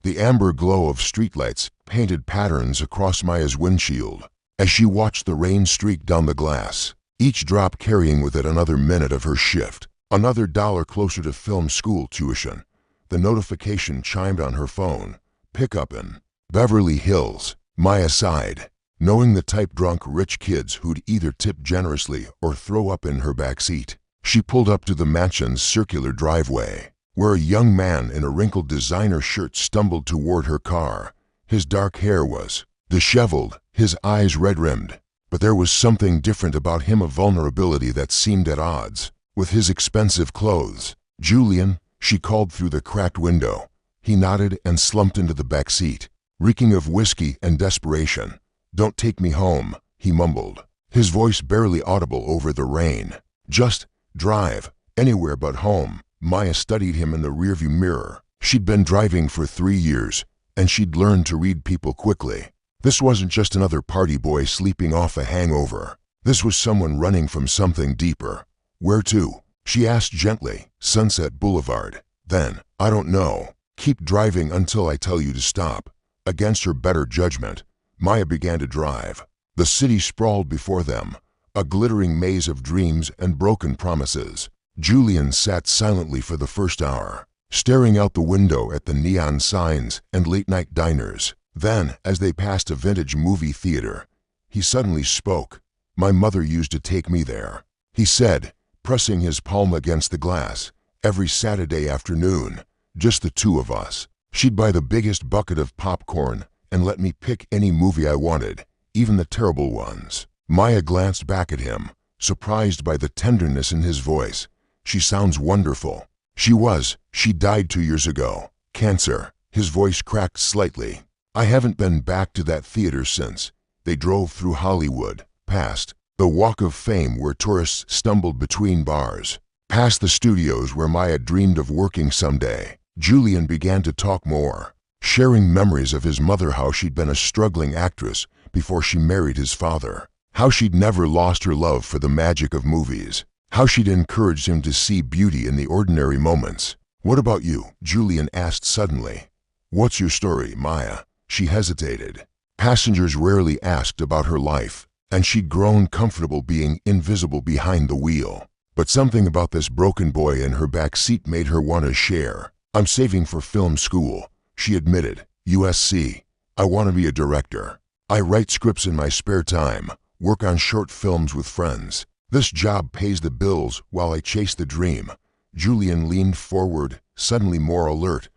The amber glow of streetlights painted patterns across Maya's windshield as she watched the rain streak down the glass, each drop carrying with it another minute of her shift, another dollar closer to film school tuition. The notification chimed on her phone. Pickup in Beverly Hills. Maya sighed, knowing the type drunk rich kids who'd either tip generously or throw up in her back seat. She pulled up to the mansion's circular driveway, where a young man in a wrinkled designer shirt stumbled toward her car. His dark hair was disheveled, his eyes red-rimmed, but there was something different about him, a vulnerability that seemed at odds with his expensive clothes. "Julian," she called through the cracked window. He nodded and slumped into the back seat, reeking of whiskey and desperation. "Don't take me home," he mumbled, his voice barely audible over the rain. "Just drive, anywhere but home." Maya studied him in the rearview mirror. She'd been driving for 3 years, and she'd learned to read people quickly. This wasn't just another party boy sleeping off a hangover. This was someone running from something deeper. "Where to?" she asked gently. "Sunset Boulevard." Then, "I don't know. Keep driving until I tell you to stop." Against her better judgment, Maya began to drive. The city sprawled before them, a glittering maze of dreams and broken promises. Julian sat silently for the first hour, staring out the window at the neon signs and late-night diners. Then, as they passed a vintage movie theater, he suddenly spoke. "My mother used to take me there," he said, pressing his palm against the glass. "Every Saturday afternoon, just the two of us. She'd buy the biggest bucket of popcorn and let me pick any movie I wanted, even the terrible ones." Maya glanced back at him, surprised by the tenderness in his voice. "She sounds wonderful." She was. "She died 2 years ago. Cancer." His voice cracked slightly. "I haven't been back to that theater since." They drove through Hollywood, past the Walk of Fame where tourists stumbled between bars, past the studios where Maya dreamed of working someday. Julian began to talk more, sharing memories of his mother, how she'd been a struggling actress before she married his father, how she'd never lost her love for the magic of movies, how she'd encouraged him to see beauty in the ordinary moments. "What about you?" Julian asked suddenly. "What's your story, Maya?" She hesitated. Passengers rarely asked about her life, and she'd grown comfortable being invisible behind the wheel. But something about this broken boy in her back seat made her want to share. "I'm saving for film school," she admitted. "USC. I want to be a director. I write scripts in my spare time, work on short films with friends. This job pays the bills while I chase the dream." Julian leaned forward, suddenly more alert.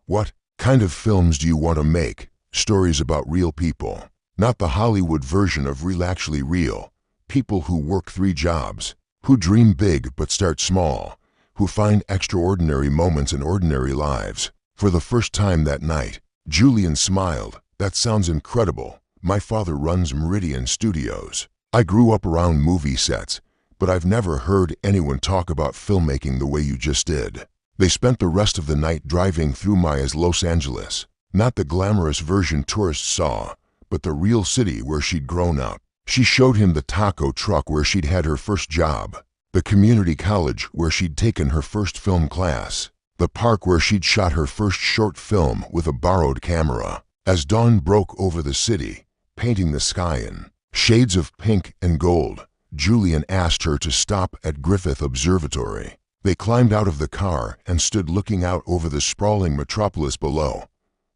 "What kind of films do you want to make?" "Stories about real people. Not the Hollywood version of real, actually real. People who work 3 jobs, who dream big but start small, who find extraordinary moments in ordinary lives." For the first time that night, Julian smiled. "That sounds incredible. My father runs Meridian Studios. I grew up around movie sets, but I've never heard anyone talk about filmmaking the way you just did." They spent the rest of the night driving through Maya's Los Angeles, not the glamorous version tourists saw, but the real city where she'd grown up. She showed him the taco truck where she'd had her first job, the community college where she'd taken her first film class, the park where she'd shot her first short film with a borrowed camera. As dawn broke over the city, painting the sky in shades of pink and gold, Julian asked her to stop at Griffith Observatory. They climbed out of the car and stood looking out over the sprawling metropolis below.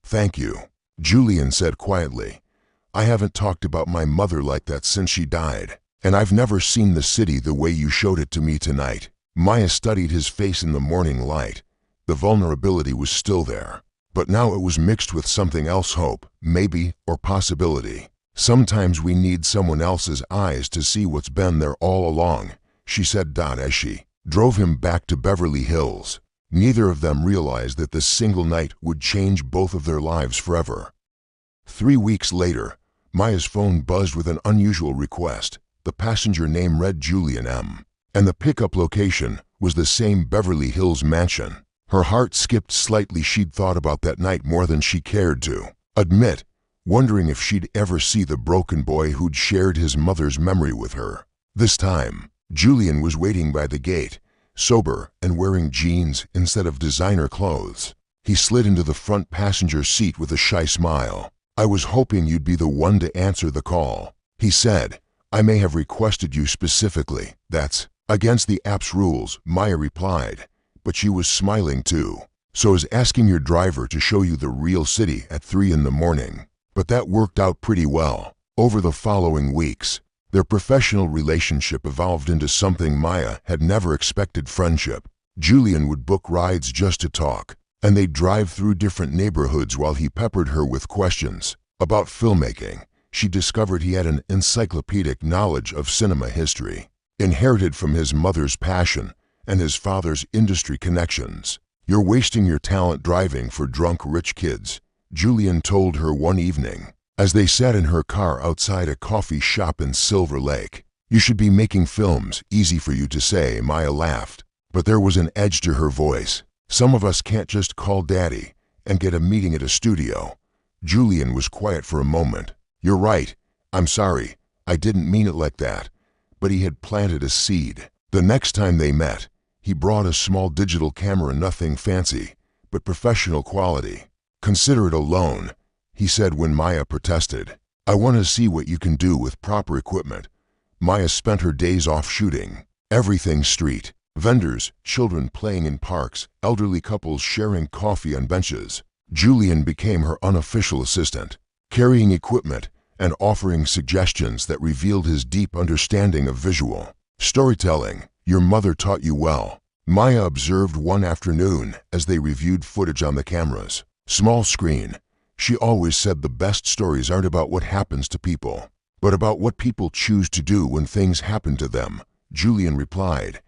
"Thank you," Julian said quietly. "I haven't talked about my mother like that since she died, and I've never seen the city the way you showed it to me tonight." Maya studied his face in the morning light. The vulnerability was still there, but now it was mixed with something else, hope, maybe, or possibility. "Sometimes we need someone else's eyes to see what's been there all along," she said as she drove him back to Beverly Hills. Neither of them realized that this single night would change both of their lives forever. 3 weeks later, Maya's phone buzzed with an unusual request. The passenger name read Julian M., and the pickup location was the same Beverly Hills mansion. Her heart skipped slightly. She'd thought about that night more than she cared to admit, wondering if she'd ever see the broken boy who'd shared his mother's memory with her. This time, Julian was waiting by the gate, sober and wearing jeans instead of designer clothes. He slid into the front passenger seat with a shy smile. "I was hoping you'd be the one to answer the call," he said. "I may have requested you specifically." "That's against the app's rules," Maya replied, but she was smiling too. "So is asking your driver to show you the real city at 3 in the morning. But that worked out pretty well." Over the following weeks, their professional relationship evolved into something Maya had never expected: friendship. Julian would book rides just to talk, and they'd drive through different neighborhoods while he peppered her with questions about filmmaking. She discovered he had an encyclopedic knowledge of cinema history, inherited from his mother's passion and his father's industry connections. "You're wasting your talent driving for drunk rich kids," Julian told her one evening, as they sat in her car outside a coffee shop in Silver Lake. "You should be making films." "Easy for you to say," Maya laughed, but there was an edge to her voice. "Some of us can't just call Daddy and get a meeting at a studio." Julian was quiet for a moment. "You're right. I'm sorry. I didn't mean it like that." But he had planted a seed. The next time they met, he brought a small digital camera, nothing fancy, but professional quality. "Consider it a loan," he said when Maya protested. "I want to see what you can do with proper equipment." Maya spent her days off shooting. Everything street. Vendors, children playing in parks, elderly couples sharing coffee on benches. Julian became her unofficial assistant, carrying equipment and offering suggestions that revealed his deep understanding of visual storytelling. "Your mother taught you well," Maya observed one afternoon as they reviewed footage on the cameras. Small screen. "She always said the best stories aren't about what happens to people, but about what people choose to do when things happen to them," Julian replied.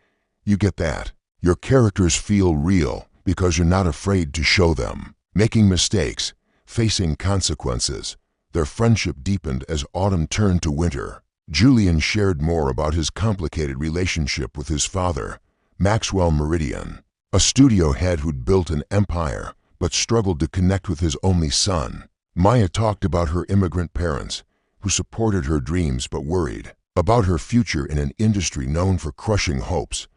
"You get that? Your characters feel real because you're not afraid to show them making mistakes, facing consequences." Their friendship deepened as autumn turned to winter. Julian shared more about his complicated relationship with his father, Maxwell Meridian, a studio head who'd built an empire but struggled to connect with his only son. Maya talked about her immigrant parents, who supported her dreams but worried about her future in an industry known for crushing hopes.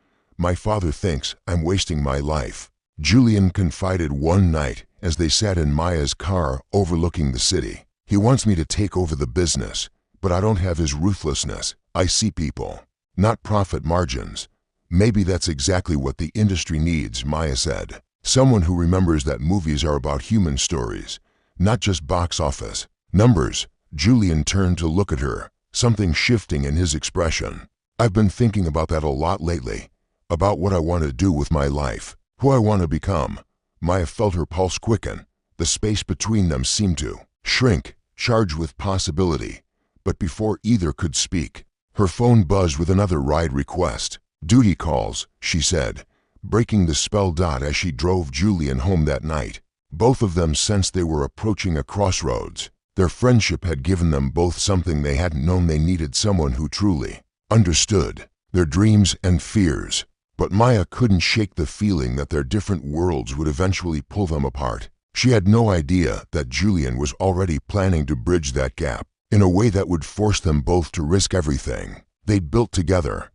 "My father thinks I'm wasting my life," Julian confided one night as they sat in Maya's car overlooking the city. "He wants me to take over the business, but I don't have his ruthlessness. I see people, not profit margins." "Maybe that's exactly what the industry needs," Maya said. "Someone who remembers that movies are about human stories, not just box office numbers." Julian turned to look at her, something shifting in his expression. "I've been thinking about that a lot lately, about what I want to do with my life, who I want to become." Maya felt her pulse quicken. The space between them seemed to shrink, charged with possibility. But before either could speak, her phone buzzed with another ride request. "Duty calls," she said, breaking the spell. As she drove Julian home that night, both of them sensed they were approaching a crossroads. Their friendship had given them both something they hadn't known: they needed someone who truly understood their dreams and fears. But Maya couldn't shake the feeling that their different worlds would eventually pull them apart. She had no idea that Julian was already planning to bridge that gap in a way that would force them both to risk everything they'd built together.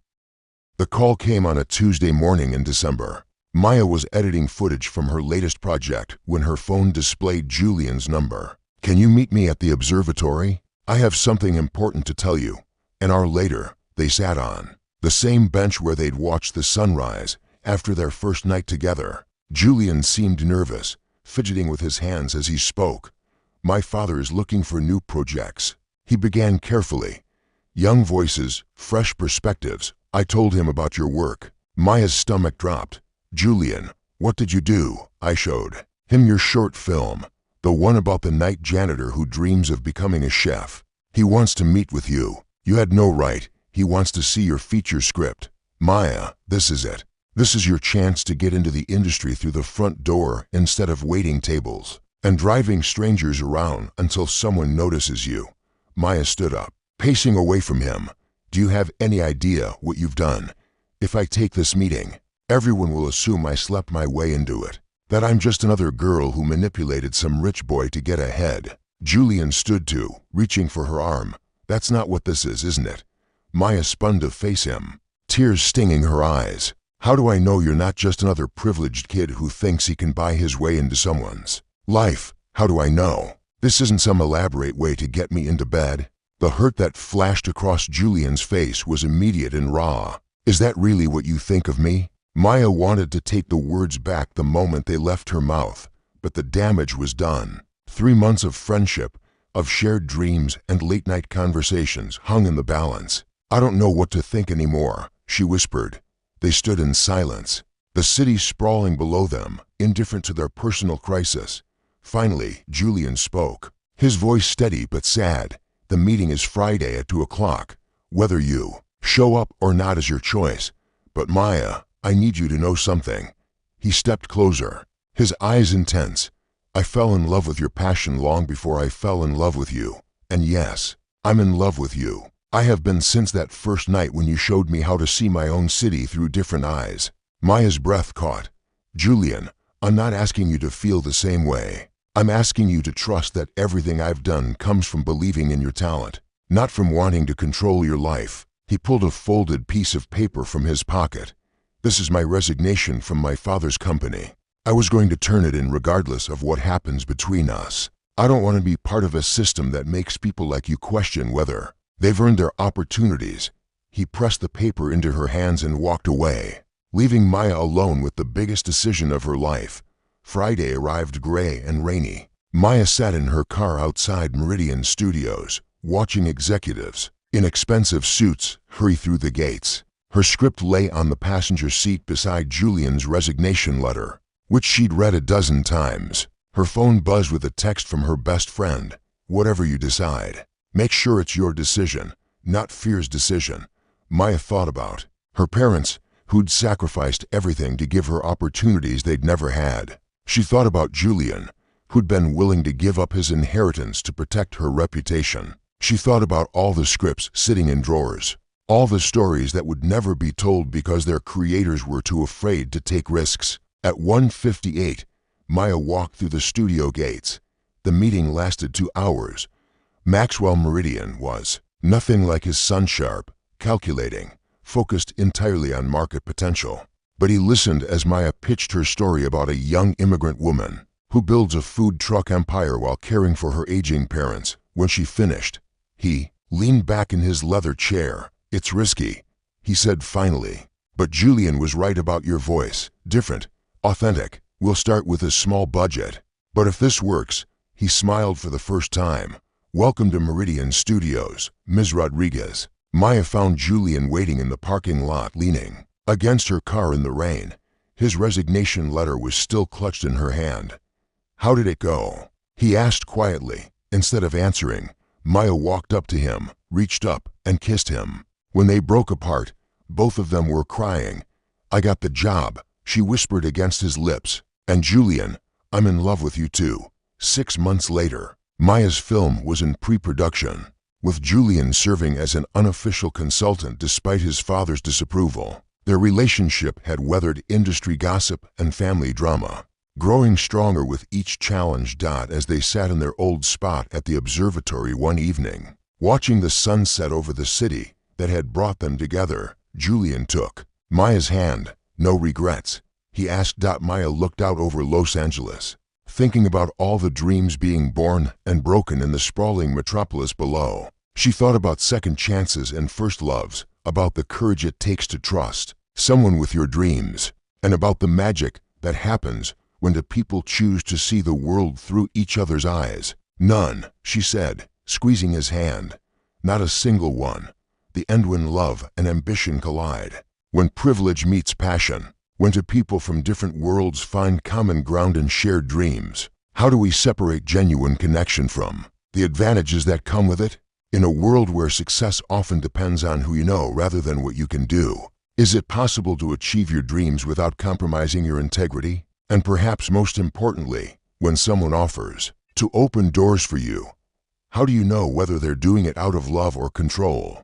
The call came on a Tuesday morning in December. Maya was editing footage from her latest project when her phone displayed Julian's number. "Can you meet me at the observatory? I have something important to tell you." An hour later, they sat on the same bench where they'd watched the sunrise after their first night together. Julian seemed nervous, fidgeting with his hands as he spoke. "My father is looking for new projects," he began carefully. "Young voices, fresh perspectives. I told him about your work." Maya's stomach dropped. "Julian, what did you do?" "I showed him your short film, the one about the night janitor who dreams of becoming a chef. He wants to meet with you." "You had no right. He wants to see your feature script." "Maya, this is it. This is your chance to get into the industry through the front door instead of waiting tables and driving strangers around until someone notices you." Maya stood up, pacing away from him. "Do you have any idea what you've done? If I take this meeting, everyone will assume I slept my way into it, that I'm just another girl who manipulated some rich boy to get ahead." Julian stood too, reaching for her arm. "That's not what this is, isn't it?" Maya spun to face him, tears stinging her eyes. How do I know you're not just another privileged kid who thinks he can buy his way into someone's life? How do I know? This isn't some elaborate way to get me into bed. The hurt that flashed across Julian's face was immediate and raw. Is that really what you think of me? Maya wanted to take the words back the moment they left her mouth, but the damage was done. 3 months of friendship, of shared dreams and late-night conversations hung in the balance. I don't know what to think anymore, she whispered. They stood in silence, the city sprawling below them, indifferent to their personal crisis. Finally, Julian spoke, his voice steady but sad. The meeting is Friday at 2 o'clock. Whether you show up or not is your choice. But Maya, I need you to know something. He stepped closer, his eyes intense. I fell in love with your passion long before I fell in love with you. And yes, I'm in love with you. I have been since that first night when you showed me how to see my own city through different eyes. Maya's breath caught. Julian, I'm not asking you to feel the same way. I'm asking you to trust that everything I've done comes from believing in your talent, not from wanting to control your life. He pulled a folded piece of paper from his pocket. This is my resignation from my father's company. I was going to turn it in regardless of what happens between us. I don't want to be part of a system that makes people like you question whether they've earned their opportunities. He pressed the paper into her hands and walked away, leaving Maya alone with the biggest decision of her life. Friday arrived gray and rainy. Maya sat in her car outside Meridian Studios, watching executives in expensive suits hurry through the gates. Her script lay on the passenger seat beside Julian's resignation letter, which she'd read a dozen times. Her phone buzzed with a text from her best friend. Whatever you decide, make sure it's your decision, not fear's decision. Maya thought about her parents, who'd sacrificed everything to give her opportunities they'd never had. She thought about Julian, who'd been willing to give up his inheritance to protect her reputation. She thought about all the scripts sitting in drawers, all the stories that would never be told because their creators were too afraid to take risks. At 1:58, Maya walked through the studio gates. The meeting lasted 2 hours. Maxwell Meridian was nothing like his son, sharp, calculating, focused entirely on market potential. But he listened as Maya pitched her story about a young immigrant woman who builds a food truck empire while caring for her aging parents. When she finished, he leaned back in his leather chair. It's risky, he said finally. But Julian was right about your voice. Different, authentic. We'll start with a small budget. But if this works, he smiled for the first time. Welcome to Meridian Studios, Ms. Rodriguez. Maya found Julian waiting in the parking lot, leaning against her car in the rain. His resignation letter was still clutched in her hand. How did it go? He asked quietly. Instead of answering, Maya walked up to him, reached up, and kissed him. When they broke apart, both of them were crying. I got the job, she whispered against his lips. And Julian, I'm in love with you too. 6 months later, Maya's film was in pre-production, with Julian serving as an unofficial consultant despite his father's disapproval. Their relationship had weathered industry gossip and family drama, growing stronger with each challenge. As they sat in their old spot at the observatory one evening, watching the sunset over the city that had brought them together, Julian took Maya's hand. No regrets, he asked. Maya looked out over Los Angeles, thinking about all the dreams being born and broken in the sprawling metropolis below. She thought about second chances and first loves, about the courage it takes to trust someone with your dreams, and about the magic that happens when the people choose to see the world through each other's eyes. None, she said, squeezing his hand. Not a single one. The end when love and ambition collide, when privilege meets passion, when two people from different worlds find common ground and shared dreams. How do we separate genuine connection from the advantages that come with it? In a world where success often depends on who you know rather than what you can do, is it possible to achieve your dreams without compromising your integrity? And perhaps most importantly, when someone offers to open doors for you, how do you know whether they're doing it out of love or control?